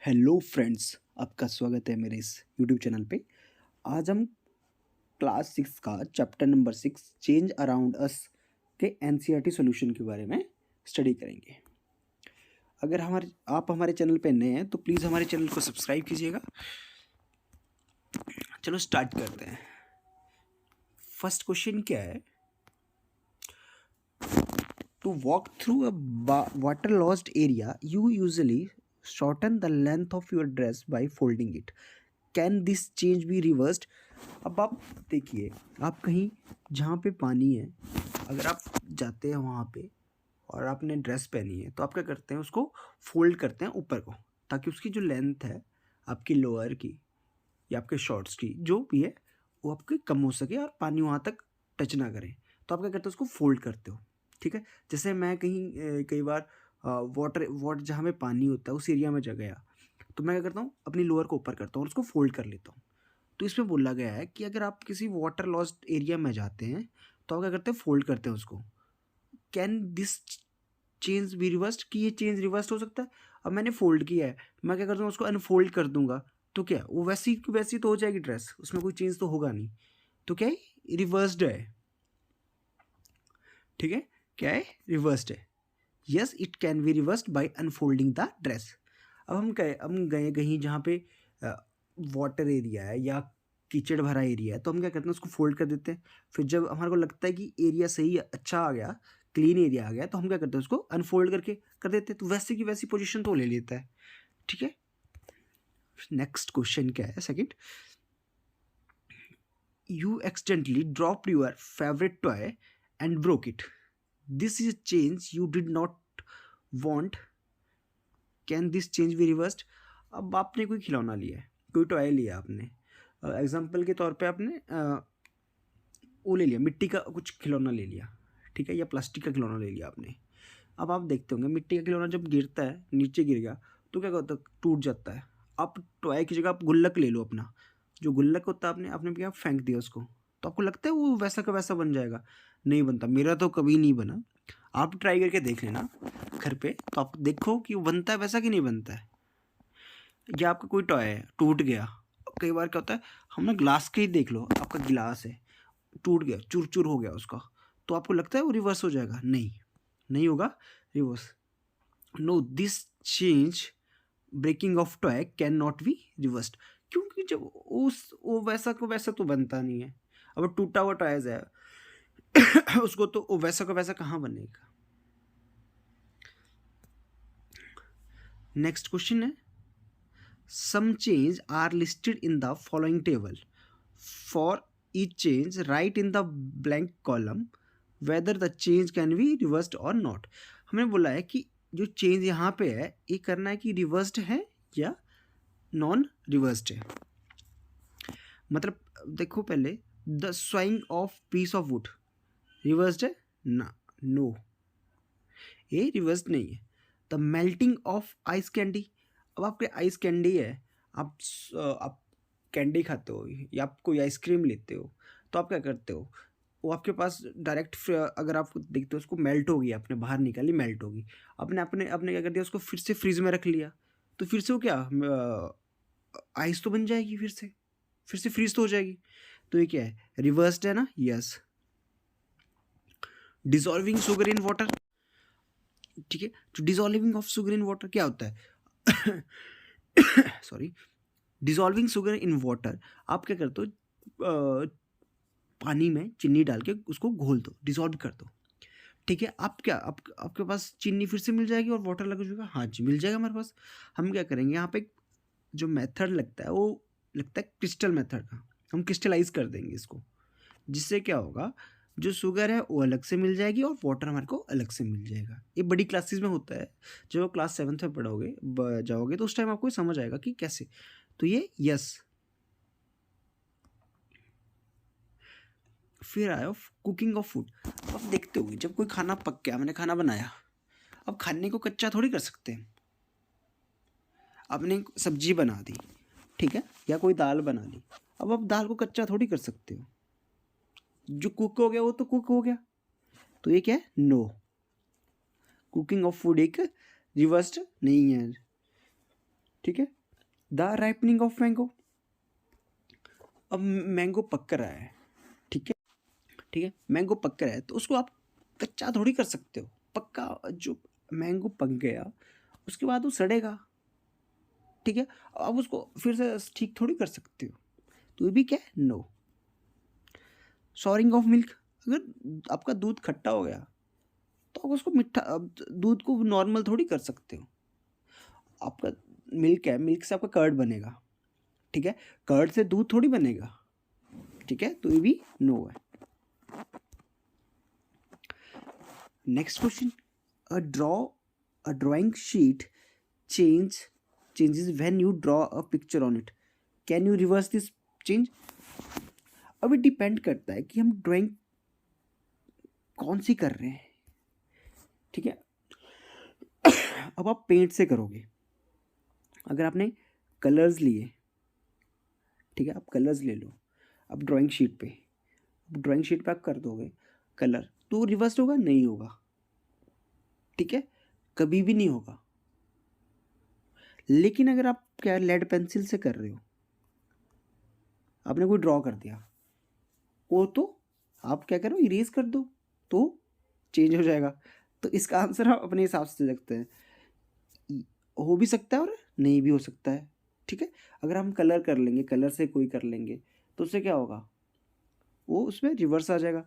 Hello friends, आपका स्वागत है मेरे इस यूट्यूब चैनल पे। आज हम क्लास 6 का chapter number 6 change around us के एनसीईआरटी सॉल्यूशन के बारे में स्टडी करेंगे। अगर आप हमारे चैनल पे नए हैं तो प्लीज़ हमारे चैनल को सब्सक्राइब कीजिएगा। चलो स्टार्ट करते हैं। फर्स्ट क्वेश्चन क्या है? To walk through a water logged area you usually shorten the length of your dress by folding it. Can this change be reversed? अब आप देखिए, आप कहीं जहाँ पे पानी है, अगर आप जाते हैं वहाँ पे और आपने ड्रेस पहनी है तो आप क्या करते हैं, उसको फोल्ड करते हैं ऊपर को, ताकि उसकी जो लेंथ है आपकी लोअर की या आपके शॉर्ट्स की जो भी है वो आपकी कम हो सके और पानी वहाँ तक टच ना करे। तो आप क्या करते हो, उसको फोल्ड करते हो। ठीक है, जैसे मैं कहीं कई बार वाटर जहाँ में पानी होता है उस एरिया में जा गया तो मैं क्या करता हूँ, अपनी लोअर को ऊपर करता हूँ और उसको फोल्ड कर लेता हूँ। तो इसमें बोला गया है कि अगर आप किसी वाटर लॉस्ट एरिया में जाते हैं तो आप क्या करते हैं, फोल्ड करते हैं उसको। Can this change be reversed? कि ये चेंज रिवर्स हो सकता है? अब मैंने फोल्ड किया है, मैं क्या करता हूँ, उसको अनफोल्ड कर दूंगा तो क्या वो वैसी वैसी तो हो जाएगी ड्रेस, उसमें कोई चेंज तो होगा नहीं। तो क्या है, रिवर्स्ड है। ठीक है, क्या है, रिवर्स्ड है। Yes, it can be reversed bye unfolding the dress. अब हम गए कहीं जहाँ पे वाटर एरिया है या कीचड़ भरा एरिया है तो हम क्या करते हैं, उसको फोल्ड कर देते हैं। फिर जब हमारे को लगता है कि एरिया सही अच्छा आ गया, क्लीन एरिया आ गया, तो हम क्या करते हैं, उसको अनफोल्ड करके कर देते हैं। तो वैसे की वैसी पोजीशन तो ले लेता है। ठीक है, नेक्स्ट क्वेश्चन क्या है, second. You accidentally drop your favourite toy and broke it. This is a change you did not want. Can this change be reversed? अब आपने कोई खिलौना लिया है, कोई टॉय लिया आपने, एग्जाम्पल के तौर पे आपने वो ले लिया, मिट्टी का कुछ खिलौना ले लिया, ठीक है, या प्लास्टिक का खिलौना ले लिया आपने। अब आप देखते होंगे मिट्टी का खिलौना जब गिरता है, नीचे गिर गया तो क्या होता है, टूट जाता है। आप टॉय की जगह आप गुल्लक ले लो अपना, जो गुल्लक होता है, आपने आपने क्या फेंक दिया उसको, तो आपको लगता है वो वैसा का वैसा बन जाएगा? नहीं बनता। मेरा तो कभी नहीं बना। आप ट्राई करके देख लेना घर पे, तो आप देखो कि वो बनता है वैसा कि नहीं बनता है। या आपका कोई टॉय है, टूट गया। कई बार क्या होता है, हम ना ग्लास के ही देख लो, आपका गिलास है, टूट गया, चूर चूर हो गया उसका, तो आपको लगता है वो रिवर्स हो जाएगा? नहीं, नहीं होगा reverse. No, this change breaking of toy can not be reversed. क्योंकि जब उस वो वैसा को वैसा तो बनता नहीं है। अब टूटा हुआ टॉयज है उसको तो वो वैसा का वैसा कहाँ बनेगा। नेक्स्ट क्वेश्चन है, some change are listed in the following table. For each change, write in the blank column whether the change can be reversed or not. हमने बोला है कि जो चेंज यहाँ पे है ये करना है कि रिवर्स्ड है या नॉन रिवर्स्ड है। मतलब देखो पहले, the sawing of piece of wood reversed है ना? नो, ये रिवर्स्ड नहीं है। The melting of ice candy, अब आपके आइस कैंडी है, आप कैंडी खाते हो या आप कोई आइसक्रीम लेते हो, तो आप क्या करते हो, वो आपके पास डायरेक्ट अगर आप देखते हो उसको मेल्ट होगी, आपने बाहर निकाली, मेल्ट होगी, आपने अपने अपने क्या कर दिया, उसको फिर से फ्रीज में रख लिया, तो फिर से वो क्या आइस तो बन जाएगी, फिर से फ्रीज तो हो जाएगी। तो ये क्या है, रिवर्स्ड है ना? Yes. Dissolving sugar in water, ठीक है, तो dissolving of sugar in water क्या होता है sorry, dissolving sugar in water, आप क्या करते हो, पानी में चीनी डाल के उसको घोल दो, डिसॉल्व कर दो। ठीक है, आप क्या आपके पास चीनी फिर से मिल जाएगी और वाटर लग जाएगा? हाँ जी, मिल जाएगा हमारे पास। हम क्या करेंगे, यहाँ पे जो मेथड लगता है वो लगता है क्रिस्टल मेथड का। हम क्रिस्टलाइज कर देंगे इसको, जिससे क्या होगा, जो शुगर है वो अलग से मिल जाएगी और वाटर हमारे को अलग से मिल जाएगा। ये बड़ी क्लासेस में होता है, जब आप क्लास 7th में पढ़ोगे जाओगे तो उस टाइम आपको समझ आएगा कि कैसे। तो ये यस। फिर आया कुकिंग ऑफ फूड। अब देखते होंगे जब कोई खाना पक गया, मैंने खाना बनाया, अब खाने को कच्चा थोड़ी कर सकते हैं। आपने सब्जी बना दी, ठीक है, या कोई दाल बना ली, अब आप दाल को कच्चा थोड़ी कर सकते हो। जो कुक हो गया वो तो कुक हो गया। तो ये क्या है, नो, कुकिंग ऑफ फूड एक रिवर्स्ड नहीं है। ठीक है। द राइपनिंग ऑफ मैंगो, अब मैंगो पक रहा है, ठीक है, ठीक है, मैंगो पक रहा है तो उसको आप कच्चा थोड़ी कर सकते हो। पक्का जो मैंगो पक गया उसके बाद वो सड़ेगा, ठीक है, अब उसको फिर से ठीक थोड़ी कर सकते हो। तो ये भी क्या है, नो। सॉरिंग ऑफ मिल्क, अगर आपका दूध खट्टा हो गया तो आप उसको मीठा, अब दूध को नॉर्मल थोड़ी कर सकते हो। आपका मिल्क है, मिल्क से आपका कर्ड बनेगा, ठीक है, कर्ड से दूध थोड़ी बनेगा, ठीक है, तो ये भी नो है। Next question, a drawing sheet changes when you draw a picture on it, can you reverse this change? अब ये डिपेंड करता है कि हम ड्राइंग कौन सी कर रहे हैं, ठीक है। अब आप पेंट से करोगे, अगर आपने कलर्स लिए, ठीक है, आप कलर्स ले लो, अब ड्राइंग शीट पे, ड्राइंग शीट पे आप कर दोगे कलर, तो रिवर्स होगा, नहीं होगा, ठीक है, कभी भी नहीं होगा। लेकिन अगर आप क्या लेड पेंसिल से कर रहे हो, आपने कोई ड्रॉ कर दिया, वो तो आप क्या करो, इरेज कर दो तो चेंज हो जाएगा। तो इसका आंसर आप अपने हिसाब से दे सकते हैं, हो भी सकता है और नहीं भी हो सकता है, ठीक है। अगर हम कलर कर लेंगे, कलर से कोई कर लेंगे तो उससे क्या होगा, वो उसमें रिवर्स आ जाएगा,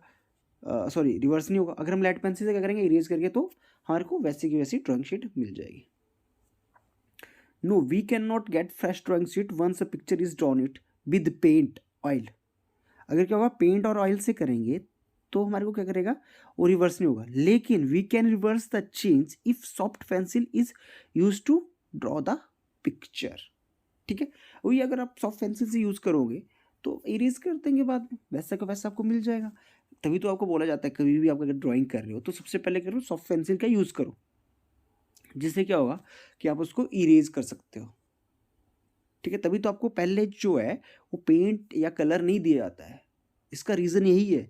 सॉरी रिवर्स नहीं होगा। अगर हम लेड पेंसिल से क्या करेंगे, इरेज करके, तो हमारे को वैसी की वैसी ड्राइंग शीट मिल जाएगी। No, we can not get fresh drawing sheet once a picture is drawn it with paint oil. अगर क्या होगा, पेंट और ऑयल से करेंगे तो हमारे को क्या करेगा, वो रिवर्स नहीं होगा। लेकिन we can reverse the change if soft pencil is use to draw the picture, ठीक है। वही अगर आप सॉफ्ट पेंसिल से यूज़ करोगे तो इरेज कर देंगे बाद में, वैसा का वैसा आपको मिल जाएगा। तभी तो आपको बोला जाता है कभी भी आप अगर ड्राइंग कर रहे हो तो सबसे पहले करो सॉफ्ट पेंसिल का यूज़ करो, जिससे क्या होगा कि आप उसको इरेज कर सकते हो, ठीक है। तभी तो आपको पहले जो है वो पेंट या कलर नहीं दिया जाता है। इसका रीज़न यही है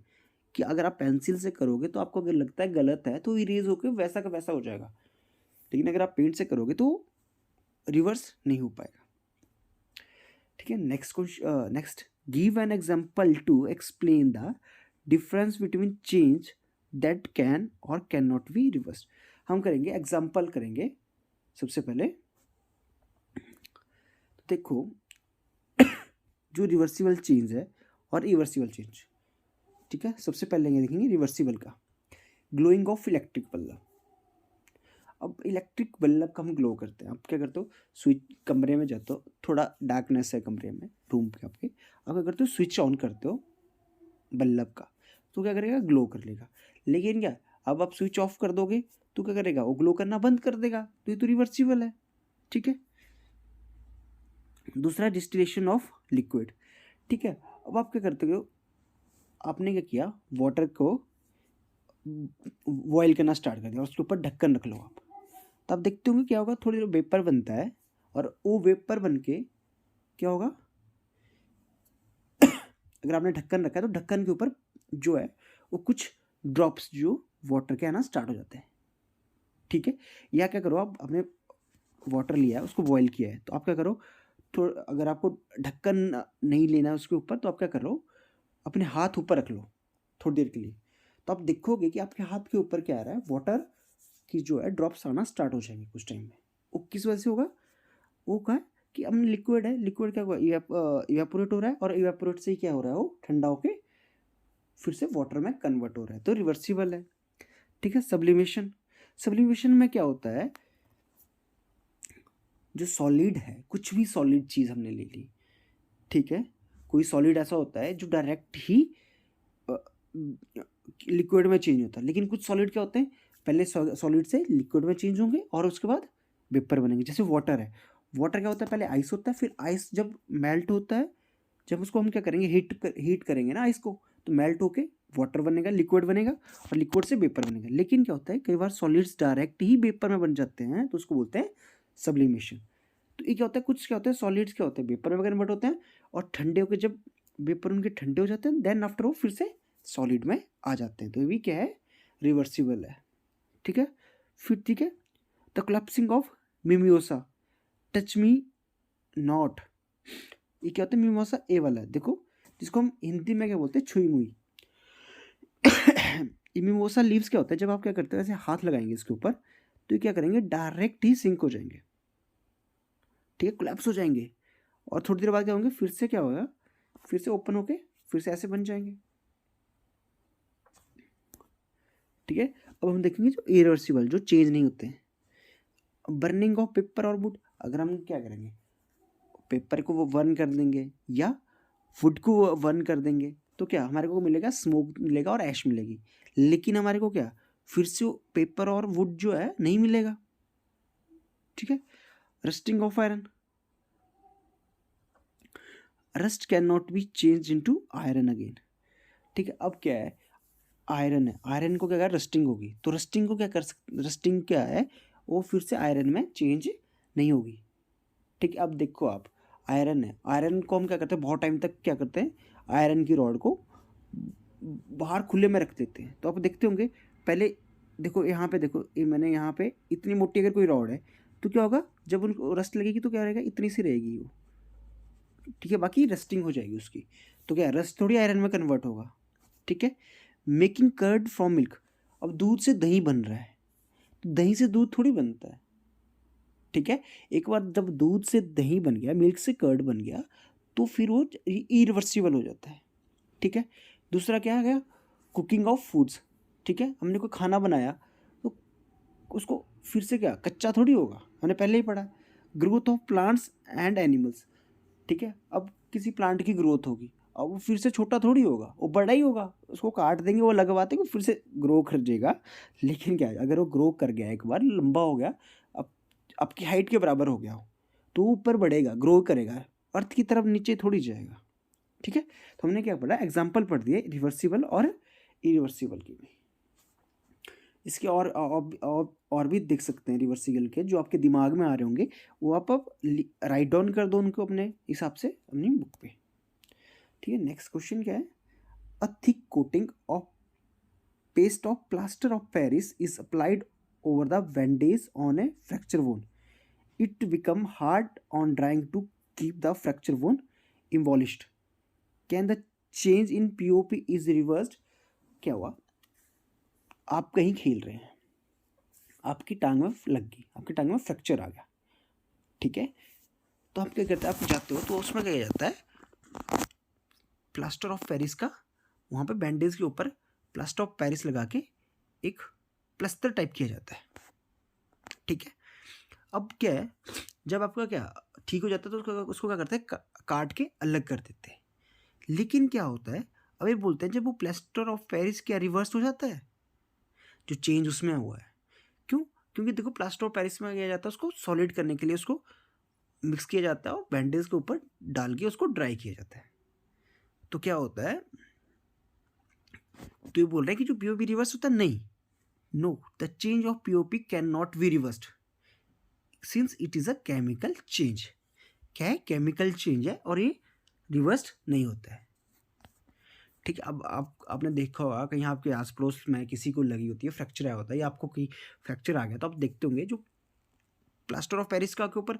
कि अगर आप पेंसिल से करोगे तो आपको अगर लगता है गलत है तो इरेज होकर वैसा का वैसा हो जाएगा, लेकिन अगर आप पेंट से करोगे तो रिवर्स नहीं हो पाएगा, ठीक है। Next question, next, give an example to explain the difference between change that can और कैन नॉट बी रिवर्स। हम करेंगे एग्जांपल करेंगे सबसे पहले। देखो जो रिवर्सिबल चेंज है और इवर्सिबल चेंज, ठीक है, सबसे पहले ये देखेंगे रिवर्सिबल का, ग्लोइंग ऑफ इलेक्ट्रिक बल्ब। अब इलेक्ट्रिक बल्ब का हम ग्लो करते हैं, आप क्या करते हो, स्विच, कमरे में जाते हो, थोड़ा डार्कनेस है कमरे में, रूम पे आपके, आप क्या करते हो, स्विच ऑन करते हो बल्ब का, तो क्या करेगा, ग्लो कर लेगा। लेकिन क्या, अब आप स्विच ऑफ कर दोगे तो क्या करेगा, वो ग्लो करना बंद कर देगा, तो ये तो रिवर्सिबल है, ठीक है। दूसरा, डिस्टिलेशन ऑफ लिक्विड, ठीक है। अब आप क्या करते हो, आपने क्या किया, वाटर को बॉयल करना स्टार्ट कर दिया और उसके ऊपर ढक्कन रख लो आप, तो आप देखते होंगे क्या होगा, थोड़ी देर वेपर बनता है और वो वेपर बन के क्या होगा, अगर आपने ढक्कन रखा है तो ढक्कन के ऊपर जो है वो कुछ ड्रॉप्स जो वाटर के आना स्टार्ट हो जाते हैं, ठीक है। या क्या करो, आप आपने वाटर लिया है, उसको बॉयल किया है, तो आप क्या करो, तो अगर आपको ढक्कन नहीं लेना है उसके ऊपर, तो आप क्या करो, अपने हाथ ऊपर रख लो थोड़ी देर के लिए, तो आप देखोगे कि आपके हाथ के ऊपर क्या आ रहा है, वाटर की जो है ड्रॉप्स आना स्टार्ट हो जाएंगे कुछ टाइम में। वो किस वजह से होगा, वो क्या है कि हम लिक्विड है, लिक्विड क्या हुआ, इवेपोरेट हो रहा है और इवेपोरेट से ही क्या हो रहा है, वो ठंडा होके फिर से वाटर में कन्वर्ट हो रहा है, तो रिवर्सिबल है, ठीक है। सब्लिमेशन, सब्लिमेशन में क्या होता है, जो सॉलिड है, कुछ भी सॉलिड चीज़ हमने ले ली, ठीक है, कोई सॉलिड ऐसा होता है जो डायरेक्ट ही लिक्विड में चेंज होता है, लेकिन कुछ सॉलिड क्या होते हैं, पहले सॉलिड से लिक्विड में चेंज होंगे और उसके बाद वेपर बनेंगे। जैसे वाटर है, वाटर क्या होता है, पहले आइस होता है, फिर आइस जब मेल्ट होता है, जब उसको हम क्या करेंगे, हीट करेंगे ना आइस को, तो मेल्ट होके वाटर बनेगा, लिक्विड बनेगा और लिक्विड से वेपर बनेगा। लेकिन क्या होता है, कई बार सॉलिड्स डायरेक्ट ही वेपर में बन जाते हैं, तो उसको बोलते हैं सब्लिमेशन। तो ये क्या होता है, कुछ क्या होता है, सॉलिड्स क्या होते हैं, वेपर में कन्वर्ट होते हैं और ठंडे होकर जब वेपर उनके ठंडे हो जाते हैं, देन आफ्टर वो फिर से सॉलिड में आ जाते हैं, तो ये भी क्या है, रिवर्सिबल है, ठीक है। फिर ठीक है, the collapsing of mimosa, touch me not, ये क्या होता है मिमोसा ए वाला है, देखो जिसको हम हिंदी में क्या बोलते हैं छुई मुई। ये मिमोसा लीव्स क्या होता है, जब आप क्या करते हो ऐसे हाथ लगाएंगे इसके ऊपर तो ये क्या करेंगे डायरेक्ट ही सिंक हो जाएंगे, ठीक है, कोलैप्स हो जाएंगे। और थोड़ी देर बाद क्या होंगे, फिर से क्या होगा, फिर से ओपन होके फिर से ऐसे बन जाएंगे, ठीक है। अब हम देखेंगे जो इरिवर्सिबल, जो चेंज नहीं होते हैं। बर्निंग ऑफ पेपर और वुड, अगर हम क्या करेंगे पेपर को वो बर्न कर देंगे या वुड को वो बर्न कर देंगे तो क्या हमारे को मिलेगा, स्मोक मिलेगा और ऐश मिलेगी। लेकिन हमारे को क्या फिर से पेपर और वुड जो है नहीं मिलेगा, ठीक है। Rusting of iron, rust can not B change into iron again, ठीक है। अब क्या है आयरन है, आयरन को क्या कर रस्टिंग होगी, तो रस्टिंग को क्या कर सकते, रस्टिंग क्या है वो फिर से आयरन में चेंज नहीं होगी, ठीक है। अब देखो आप आयरन है, आयरन को हम क्या करते हैं बहुत टाइम तक क्या करते हैं आयरन की रॉड को बाहर खुले में रख देते हैं। तो आप देखते होंगे पहले, देखो यहाँ पे देखो ये मैंने यहाँ पे इतनी मोटी अगर कोई रॉड है तो क्या होगा जब उनको रस्ट लगेगी तो क्या रहेगा इतनी सी रहेगी वो, ठीक है, बाकी रस्टिंग हो जाएगी उसकी। तो क्या रस्ट थोड़ी आयरन में कन्वर्ट होगा, ठीक है। मेकिंग कर्ड फ्रॉम मिल्क, अब दूध से दही बन रहा है, तो दही से दूध थोड़ी बनता है, ठीक है। एक बार जब दूध से दही बन गया, मिल्क से कर्ड बन गया तो फिर वो इरिवर्सिबल हो जाता है, ठीक है। दूसरा क्या आ गया कुकिंग ऑफ फूड्स, ठीक है, हमने कोई खाना बनाया तो उसको फिर से क्या कच्चा थोड़ी होगा, हमने पहले ही पढ़ा। Growth of plants and animals, ठीक है, अब किसी प्लांट की ग्रोथ होगी, अब वो फिर से छोटा थोड़ी होगा, वो बड़ा ही होगा, उसको काट देंगे वो लगवाते वो फिर से ग्रो कर जाएगा। लेकिन क्या है अगर वो ग्रो कर गया एक बार लंबा हो गया, अब आपकी हाइट के बराबर हो गया हो तो वो ऊपर बढ़ेगा ग्रो करेगा, अर्थ की तरफ नीचे थोड़ी जाएगा, ठीक है। तो हमने क्या पढ़ा एग्जाम्पल पढ़ दिए रिवर्सिबल और इरिवर्सिबल की भी। इसके और भी देख सकते हैं रिवर्सिबल के, जो आपके दिमाग में आ रहे होंगे वो आप राइट डाउन कर दो उनको अपने हिसाब से अपनी बुक पे, ठीक है। नेक्स्ट क्वेश्चन क्या है, a thick coating of paste of plaster of Paris is applied over the bandage on a fracture bone, it become hard on drying to keep the fracture bone immobilised, can the change in POP is reversed. क्या हुआ, आप कहीं खेल रहे हैं, आपकी टांग में लग गई, आपकी टांग में फ्रैक्चर आ गया, ठीक है। तो आप क्या करते हैं, आप जाते हो तो उसमें क्या किया जाता है प्लास्टर ऑफ पेरिस का, वहाँ पे बैंडेज के ऊपर प्लास्टर ऑफ पेरिस लगा के एक प्लस्तर टाइप किया जाता है, ठीक है। अब क्या है जब आपका क्या ठीक हो जाता है तो उसको क्या करते हैं काट के अलग कर देते हैं। लेकिन क्या होता है अब ये बोलते हैं जब वो प्लास्टर ऑफ पेरिस क्या रिवर्स हो जाता है, जो चेंज उसमें हुआ है, क्यों, क्योंकि देखो प्लास्टर ऑफ पेरिस में किया जाता है उसको सॉलिड करने के लिए उसको मिक्स किया जाता है और बैंडेज के ऊपर डाल के उसको ड्राई किया जाता है। तो क्या होता है, तो ये बोल रहे हैं कि जो पीओपी रिवर्स होता है, नहीं, no, the change of POP can not be reversed since it is a chemical change. क्या है केमिकल चेंज है और ये रिवर्स्ड नहीं होता है, ठीक है। अब आपने देखा होगा कहीं आपके आस पड़ोस में किसी को लगी होती है फ्रैक्चर आया होता है या आपको कहीं फ्रैक्चर आ गया तो आप देखते होंगे जो प्लास्टर ऑफ पेरिस का के ऊपर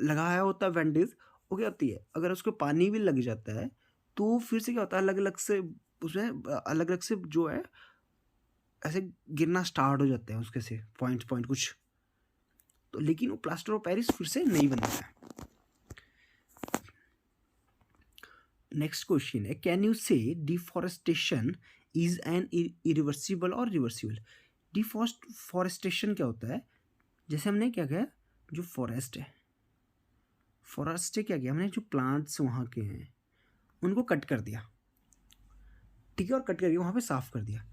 लगाया होता है बैंडेज, वो क्या होती है अगर उसको पानी भी लग जाता है तो फिर से क्या होता है अलग अलग से उसमें अलग अलग से जो है ऐसे गिरना स्टार्ट हो जाते हैं उसके से पॉइंट पॉइंट कुछ, तो लेकिन वो प्लास्टर ऑफ पेरिस फिर से नहीं बनता है। नेक्स्ट क्वेश्चन है कैन यू से डिफॉरेस्टेशन इज एन इरिवर्सिबल और रिवर्सिबल। डिफॉरेस्टेशन क्या होता है, जैसे हमने क्या किया जो फॉरेस्ट है क्या किया हमने, जो प्लांट्स वहाँ के हैं उनको कट कर दिया, ठीक है, और कट करके वहाँ पे साफ कर दिया,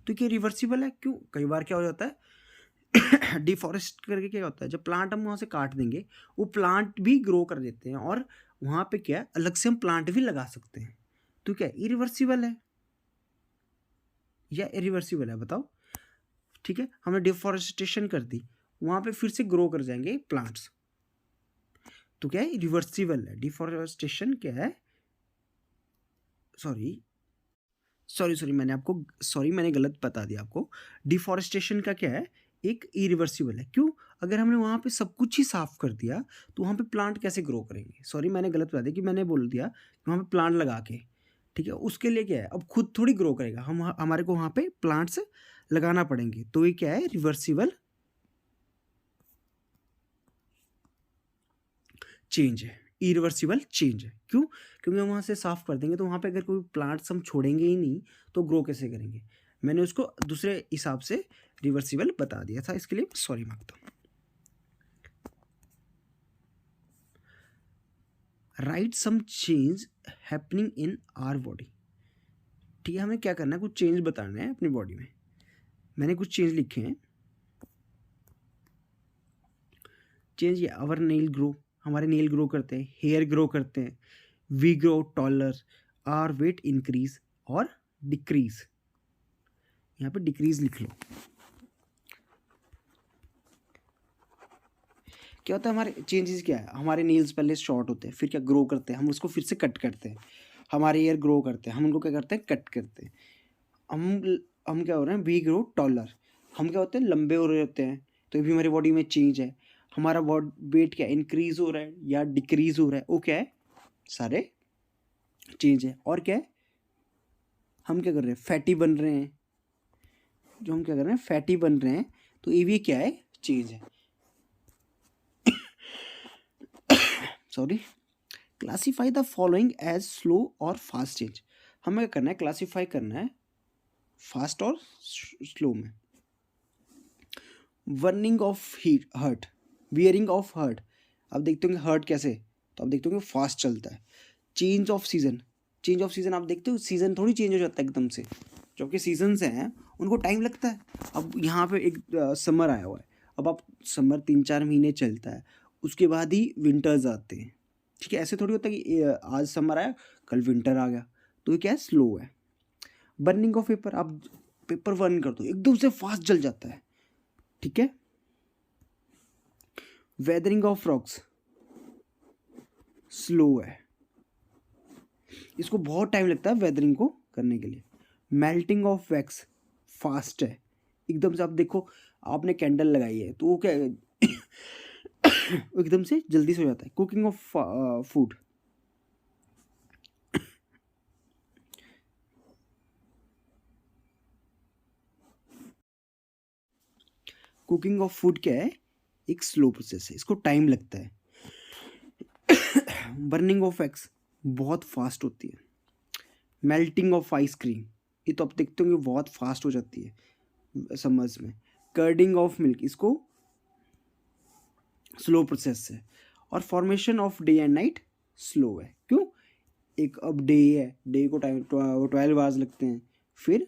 तो क्या रिवर्सिबल है, क्यों, कई बार क्या हो जाता है डिफॉरेस्ट करके क्या होता है जब प्लांट हम वहाँ से काट देंगे वो प्लांट भी ग्रो कर देते हैं और वहाँ पे क्या अलग से हम प्लांट भी लगा सकते हैं, तो क्या इरिवर्सिबल है या इरिवर्सिबल है बताओ, ठीक है। हमने डिफॉरेस्टेशन कर दी, वहाँ पे फिर से ग्रो कर जाएंगे प्लांट्स, तो क्या है रिवर्सिबल है। डिफॉरेस्टेशन क्या है, सॉरी मैंने गलत बता दिया आपको। डिफॉरेस्टेशन का क्या है एक इरिवर्सिबल है, क्यों, अगर हमने वहाँ पे सब कुछ ही साफ कर दिया तो वहाँ पे प्लांट कैसे ग्रो करेंगे? सॉरी मैंने गलत बता दिया कि मैंने बोल दिया कि वहाँ पे प्लांट लगा के, ठीक है, उसके लिए क्या है, अब खुद थोड़ी ग्रो करेगा, हमारे को वहाँ पे प्लांट्स लगाना पड़ेंगे। तो ये क्या है, रिवर्सिबल चेंज है, इरिवर्सिबल चेंज है। क्यों? क्योंकि हम वहाँ से साफ कर देंगे तो वहाँ पे अगर कोई प्लांट्स हम छोड़ेंगे ही नहीं तो ग्रो कैसे करेंगे? मैंने उसको दूसरे हिसाब से रिवर्सिबल बता दिया था, इसके लिए सॉरी मांगता हूँ। Right some change happening in our body. ठीक है, हमें क्या करना है, कुछ चेंज बताना है अपनी बॉडी में। मैंने कुछ चेंज लिखे हैं। चेंज ये आवर नेल ग्रो, हमारे नेल ग्रो करते हैं, हेयर ग्रो करते हैं, we grow taller, our weight increase और डिक्रीज। यहाँ पे डिक्रीज लिख लो। क्या होता है हमारे चेंजेस, क्या है, हमारे नेल्स पहले शॉर्ट होते हैं, फिर क्या ग्रो करते हैं, हम उसको फिर से कट करते हैं। हमारे हेयर ग्रो करते हैं, हम उनको क्या करते हैं, कट करते हैं। हम क्या हो रहे हैं, वी ग्रो टॉलर, हम क्या होते हैं, लंबे हो रहे होते हैं। तो ये भी हमारी बॉडी में चेंज है। हमारा वेट क्या इंक्रीज हो रहा है या डिक्रीज हो रहा है, वो क्या है, सारे चेंज है। और क्या है, हम क्या कर रहे हैं, फैटी बन रहे हैं। जो हम क्या कर रहे हैं, फैटी बन रहे हैं, तो ये भी क्या है, चेंज है। Sorry. Classify the following as slow और फास्ट चेंज। हमें क्या करना है, क्लासीफाई करना है फास्ट और स्लो में। Warning of heat heart, wearing of heart, अब देखते होंगे हर्ट कैसे, तो आप देखते होंगे फास्ट चलता है। Change off season, change off season आप देखते हो, सीजन थोड़ी चेंज हो जाता है एकदम से, जो कि सीजन्स हैं उनको टाइम लगता है। अब यहाँ पे एक समर आया हुआ है, अब आप समर 3-4 महीने चलता है, उसके बाद ही विंटर्स आते हैं। ठीक है, ऐसे थोड़ी होता है कि आज समर आया कल विंटर आ गया, तो ये क्या है, स्लो है। बर्निंग ऑफ पेपर, आप पेपर बर्न कर दो एकदम से फास्ट जल जाता है। ठीक है। वेदरिंग ऑफ रॉक्स स्लो है, इसको बहुत टाइम लगता है वेदरिंग को करने के लिए। मेल्टिंग ऑफ वैक्स फास्ट है, एकदम से आप देखो, आपने कैंडल लगाई है तो वो क्या एकदम से जल्दी से हो जाता है। Cooking of food, cooking of food क्या है, एक स्लो प्रोसेस है, इसको टाइम लगता है। बर्निंग ऑफ एग्स बहुत फास्ट होती है। मेल्टिंग ऑफ आइसक्रीम, ये तो आप देखते होंगे बहुत फास्ट हो जाती है समर्स में। कर्डिंग ऑफ मिल्क, इसको स्लो प्रोसेस है। और formation of day and night slow है। क्यों? एक अब डे है, डे को टाइम 12 आवर्स लगते हैं, फिर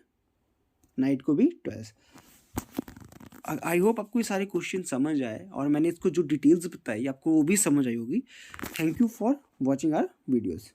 नाइट को भी 12। आई होप आपको ये सारे क्वेश्चन समझ आए और मैंने इसको जो डिटेल्स बताई आपको वो भी समझ आई होगी। Thank you for watching our videos.